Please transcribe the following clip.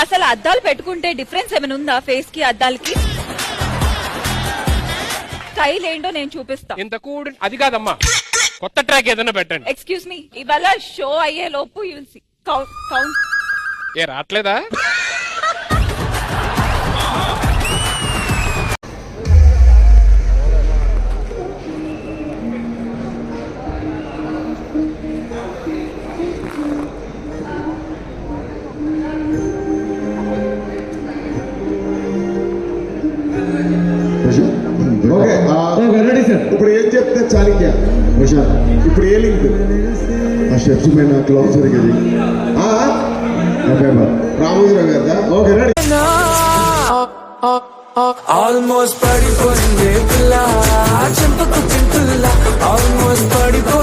అసలు అద్దాలు పెట్టుకుంటే డిఫరెన్స్ ఏమైనా ఉందా ఫేస్ కి అద్దాలకి? స్టైల్ ఏంటో నేను చూపిస్తా. ఇంత కూడి అది కాదమ్మా, కొత్త ట్రాక్ ఏదైనా పెట్టండి. ఎక్స్క్యూజ్ మీ, ఇవాళ షో అయ్యే లోపు యూ విల్ సీ. కౌంట్. ఏ రావట్లేదా? ఇప్పుడు ఏం చెప్తే చాలిక్య ఇప్పుడు ఏ లింక్ ఆ స్టెప్స్ పైన క్లాస్ జరిగేది రామోజీరావు గారిదా? Okay ready. ఆల్మోస్ట్ పడిపోయింది పిల్ల, చెంపకు చింటుల్లా ఆల్మోస్ట్ పడిపో